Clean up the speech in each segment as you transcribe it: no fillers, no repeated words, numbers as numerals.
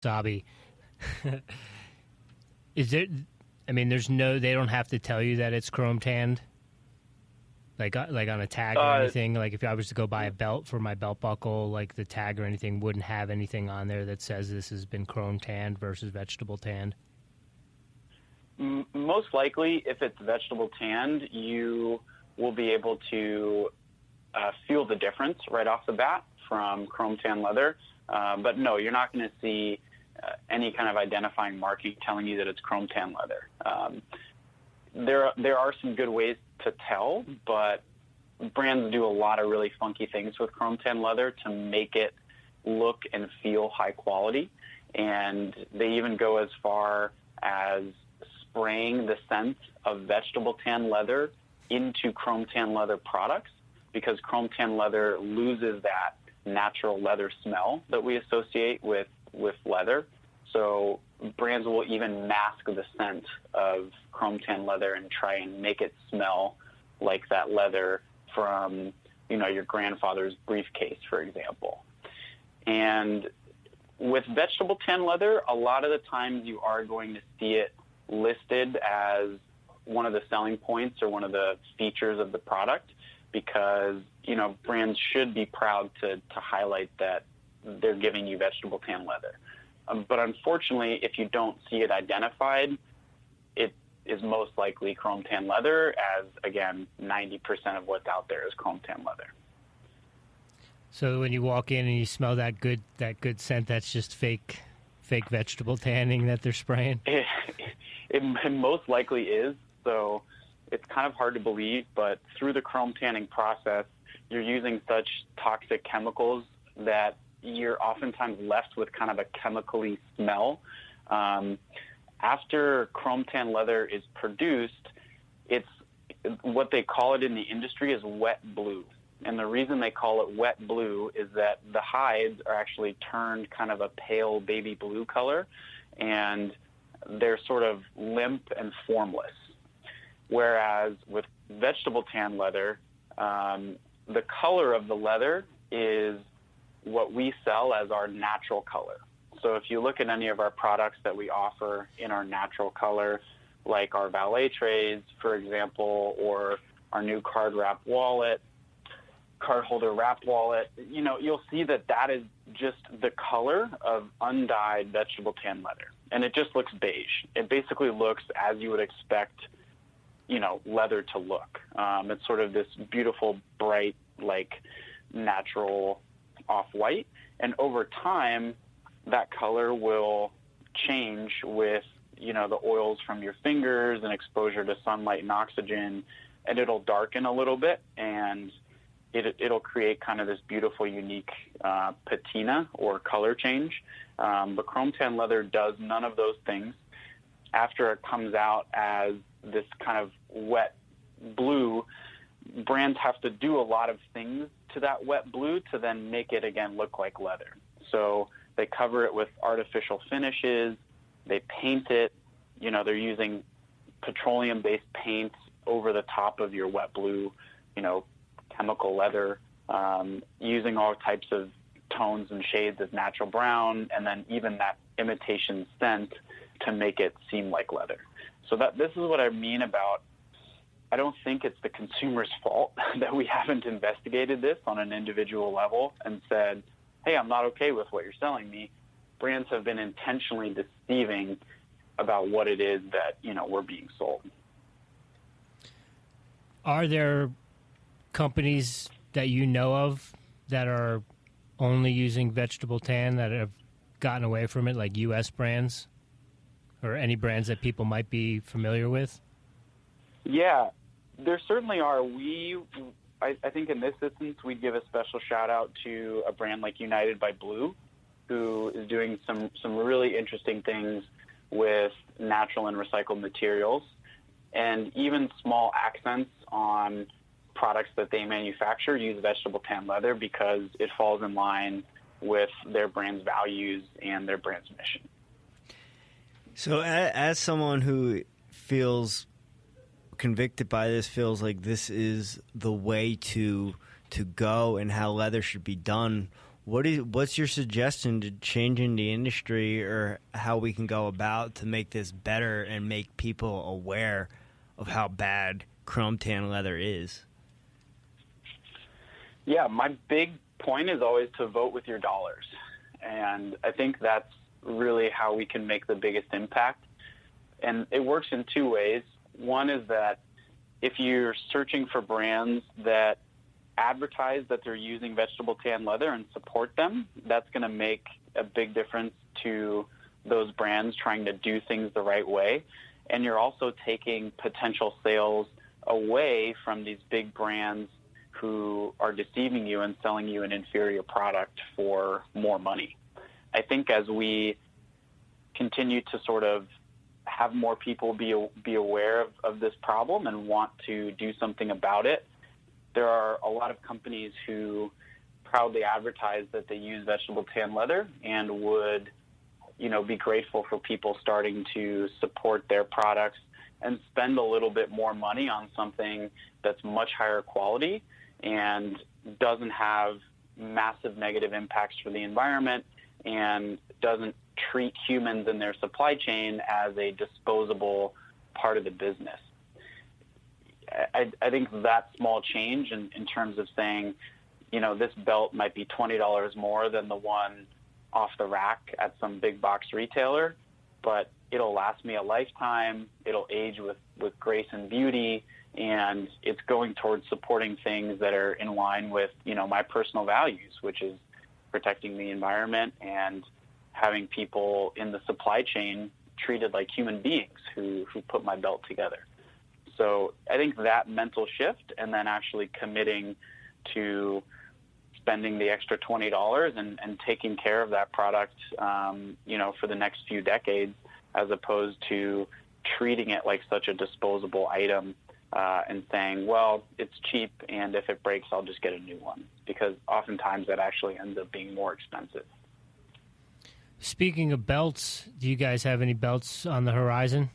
Sabi. Is there? I mean, they don't have to tell you that it's chrome tanned, like on a tag or anything. Like if I was to go buy a belt for my belt buckle, like the tag or anything wouldn't have anything on there that says this has been chrome tanned versus vegetable tanned. Most likely, if it's vegetable tanned, you will be able to feel the difference right off the bat from chrome tan leather. But no, you're not going to see any kind of identifying marking telling you that it's chrome tan leather. There are some good ways to tell, but brands do a lot of really funky things with chrome tan leather to make it look and feel high quality. And they even go as far as spraying the scent of vegetable tan leather into chrome tan leather products, because chrome tan leather loses that natural leather smell that we associate with leather. So brands will even mask the scent of chrome tan leather and try and make it smell like that leather from, your grandfather's briefcase, for example. And with vegetable tan leather, a lot of the times you are going to see it listed as one of the selling points or one of the features of the product, because, brands should be proud to highlight that they're giving you vegetable tan leather. But unfortunately, if you don't see it identified, it is most likely chrome tan leather, as, again, 90% of what's out there is chrome tan leather. So when you walk in and you smell that good scent, that's just fake vegetable tanning that they're spraying? It most likely is. So it's kind of hard to believe, but through the chrome tanning process, you're using such toxic chemicals that you're oftentimes left with kind of a chemically smell. After chrome tan leather is produced, it's what they call it in the industry is wet blue. And the reason they call it wet blue is that the hides are actually turned kind of a pale baby blue color, and they're sort of limp and formless. Whereas with vegetable tan leather, the color of the leather is what we sell as our natural color. So if you look at any of our products that we offer in our natural color, like our valet trays, for example, or our new card holder wrap wallet, you'll see that is just the color of undyed vegetable tan leather. And it just looks beige. It basically looks as you would expect, leather to look. It's sort of this beautiful, bright, natural off-white. And over time, that color will change with, the oils from your fingers and exposure to sunlight and oxygen, and it'll darken a little bit, and it'll create kind of this beautiful, unique patina or color change. But chrome tan leather does none of those things. After it comes out as this kind of wet blue, brands have to do a lot of things to that wet blue to then make it, again, look like leather. So they cover it with artificial finishes. They paint it. They're using petroleum-based paints over the top of your wet blue, chemical leather, using all types of tones and shades of natural brown, and then even that imitation scent to make it seem like leather. So this is what I mean about, I don't think it's the consumer's fault that we haven't investigated this on an individual level and said, hey, I'm not okay with what you're selling me. Brands have been intentionally deceiving about what it is that, we're being sold. Are there companies that you know of that are only using vegetable tan that have gotten away from it, like U.S. brands or any brands that people might be familiar with? Yeah, there certainly are. I think in this instance, we'd give a special shout out to a brand like United by Blue, who is doing some really interesting things with natural and recycled materials, and even small accents on products that they manufacture use vegetable tan leather because it falls in line with their brand's values and their brand's mission. So as someone who feels convicted by this, feels like this is the way to go and how leather should be done, What's your suggestion to changing the industry, or how we can go about to make this better and make people aware of how bad chrome tan leather is? Yeah, my big point is always to vote with your dollars. And I think that's really how we can make the biggest impact. And it works in two ways. One is that if you're searching for brands that advertise that they're using vegetable tan leather and support them, that's going to make a big difference to those brands trying to do things the right way. And you're also taking potential sales away from these big brands who are deceiving you and selling you an inferior product for more money. I think as we continue to sort of have more people be aware of this problem and want to do something about it, there are a lot of companies who proudly advertise that they use vegetable tan leather and would, be grateful for people starting to support their products and spend a little bit more money on something that's much higher quality and doesn't have massive negative impacts for the environment and doesn't treat humans in their supply chain as a disposable part of the business. I think that small change in terms of saying, this belt might be $20 more than the one off the rack at some big box retailer, but it'll last me a lifetime. It'll age with grace and beauty, and it's going towards supporting things that are in line with, my personal values, which is protecting the environment and having people in the supply chain treated like human beings who put my belt together. So I think that mental shift, and then actually committing to spending the extra $20 and taking care of that product, for the next few decades, as opposed to treating it like such a disposable item and saying, well, it's cheap, and if it breaks, I'll just get a new one, because oftentimes that actually ends up being more expensive. Speaking of belts, do you guys have any belts on the horizon?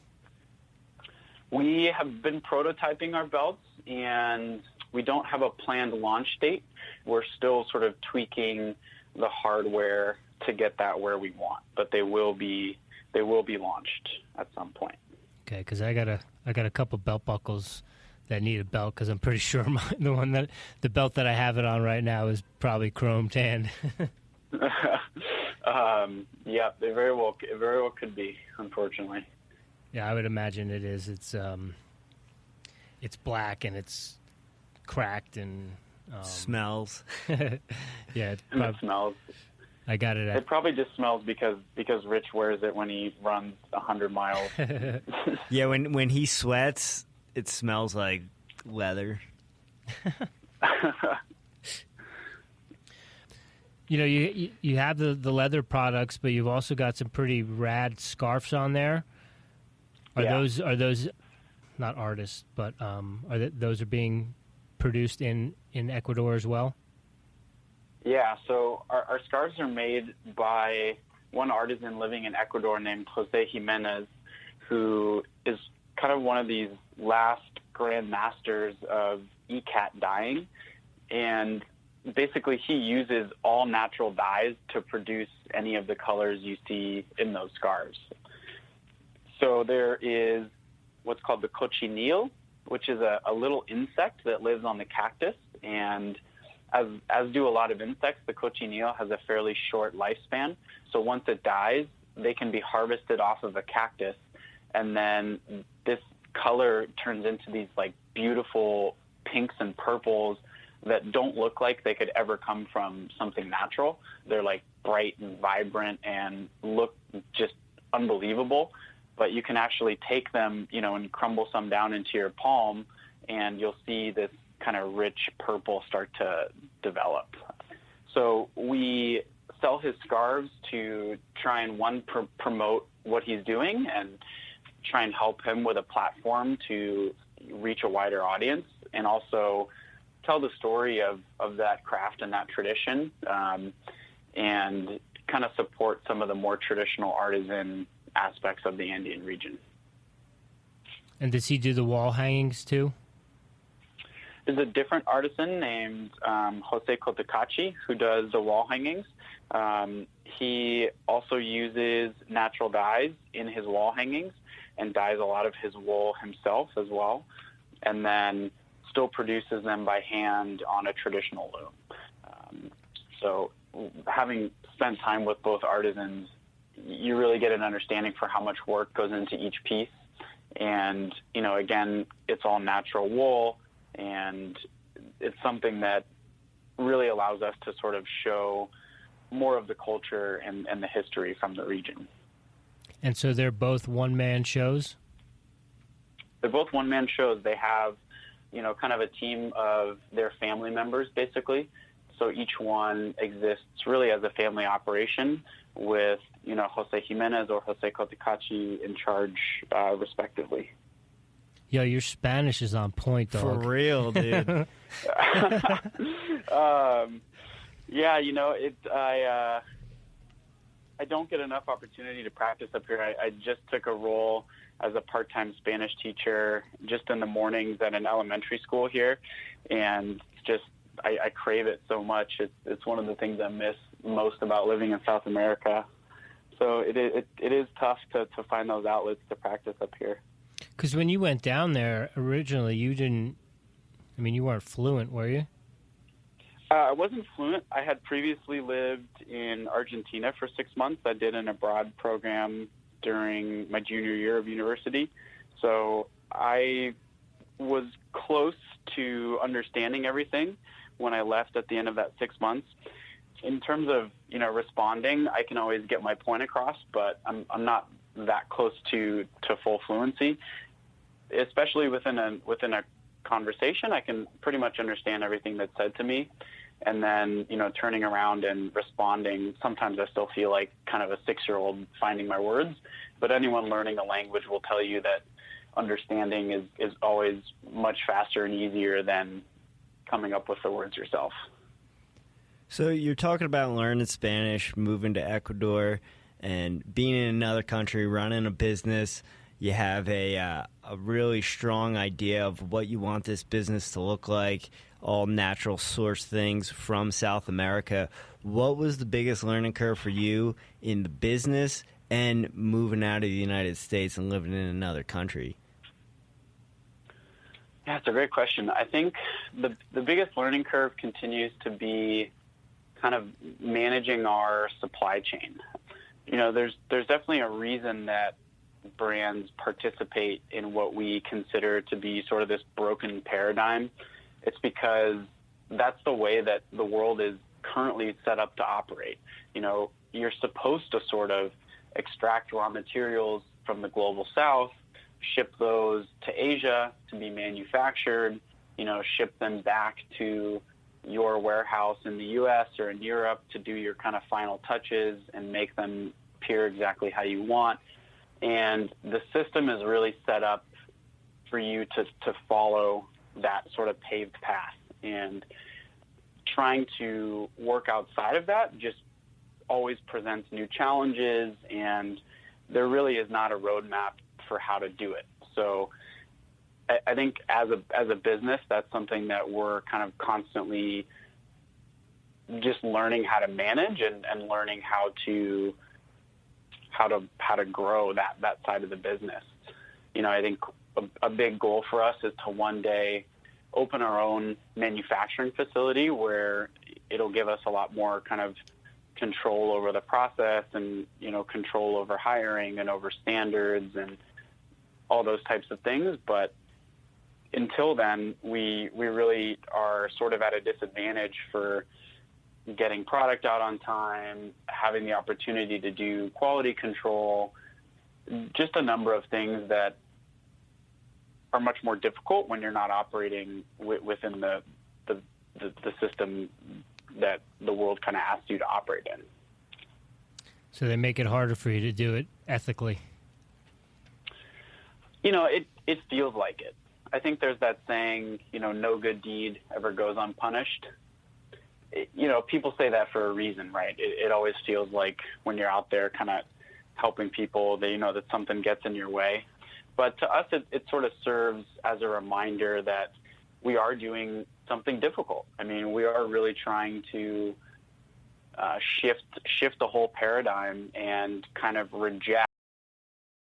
We have been prototyping our belts, and we don't have a planned launch date. We're still sort of tweaking the hardware to get that where we want, but they will be launched at some point. Okay, because I got a couple belt buckles that need a belt, because I'm pretty sure the belt that I have it on right now is probably chrome tanned. Yeah, it very well could be, unfortunately. Yeah, I would imagine it is. It's black and it's cracked and smells. Yeah, it smells. I got it. It probably just smells because Rich wears it when he runs 100 miles. Yeah, when he sweats, it smells like leather. You have the leather products, but you've also got some pretty rad scarves on there. Are those not artists, but those are being produced in Ecuador as well? Yeah, so our scarves are made by one artisan living in Ecuador named Jose Jimenez, who is kind of one of these last grand masters of ECAT dyeing. And basically he uses all natural dyes to produce any of the colors you see in those scarves. So there is what's called the cochineal, which is a little insect that lives on the cactus. And as do a lot of insects, the cochineal has a fairly short lifespan. So once it dies, they can be harvested off of a cactus. And then this color turns into these like beautiful pinks and purples that don't look like they could ever come from something natural. They're like bright and vibrant and look just unbelievable. But you can actually take them, and crumble some down into your palm, and you'll see this kind of rich purple start to develop. So we sell his scarves to try and promote what he's doing and try and help him with a platform to reach a wider audience, and also tell the story of that craft and that tradition, and kind of support some of the more traditional artisan aspects of the Andean region. And does he do the wall hangings too? There's a different artisan named Jose Cotacachi who does the wall hangings. He also uses natural dyes in his wall hangings and dyes a lot of his wool himself as well, and then still produces them by hand on a traditional loom. So having spent time with both artisans, you really get an understanding for how much work goes into each piece. And, again, it's all natural wool, and it's something that really allows us to sort of show more of the culture and the history from the region. And so they're both one-man shows? They're both one-man shows. They have, kind of a team of their family members, basically. So each one exists really as a family operation with, Jose Jimenez or Jose Cotacachi in charge, respectively. Yo, your Spanish is on point, dog. For real, dude. Yeah, I don't get enough opportunity to practice up here. I just took a role as a part-time Spanish teacher just in the mornings at an elementary school here, and I crave it so much. It's one of the things I miss most about living in South America. So it is tough to find those outlets to practice up here. Because when you went down there originally, you weren't fluent, were you? I wasn't fluent. I had previously lived in Argentina for 6 months. I did an abroad program during my junior year of university. So I was close to understanding everything when I left at the end of that 6 months. In terms of, responding, I can always get my point across, but I'm not that close to full fluency. Especially within a conversation, I can pretty much understand everything that's said to me. And then, turning around and responding, sometimes I still feel like kind of a 6-year-old finding my words. But anyone learning a language will tell you that understanding is always much faster and easier than coming up with the words yourself. So you're talking about learning Spanish, moving to Ecuador, and being in another country, running a business. You have a really strong idea of what you want this business to look like, all natural source things from South America. What was the biggest learning curve for you in the business and moving out of the United States and living in another country? Yeah, it's a great question. I think the biggest learning curve continues to be kind of managing our supply chain. There's definitely a reason that brands participate in what we consider to be sort of this broken paradigm. It's because that's the way that the world is currently set up to operate. You're supposed to sort of extract raw materials from the global south, ship those to Asia to be manufactured, ship them back to your warehouse in the U.S. or in Europe to do your kind of final touches and make them appear exactly how you want. And the system is really set up for you to follow that sort of paved path. And trying to work outside of that just always presents new challenges, and there really is not a roadmap for how to do it. So I think as a business, that's something that we're kind of constantly just learning how to manage and learning how to grow that side of the business. I think a big goal for us is to one day open our own manufacturing facility where it'll give us a lot more kind of control over the process and, control over hiring and over standards and all those types of things. But until then, we really are sort of at a disadvantage for getting product out on time, having the opportunity to do quality control, just a number of things that are much more difficult when you're not operating within the system that the world kind of asks you to operate in. So they make it harder for you to do it ethically. It feels like it. I think there's that saying, no good deed ever goes unpunished. People say that for a reason, right? It always feels like when you're out there kind of helping people, that something gets in your way. But to us, it sort of serves as a reminder that we are doing something difficult. I mean, we are really trying to shift the whole paradigm and kind of reject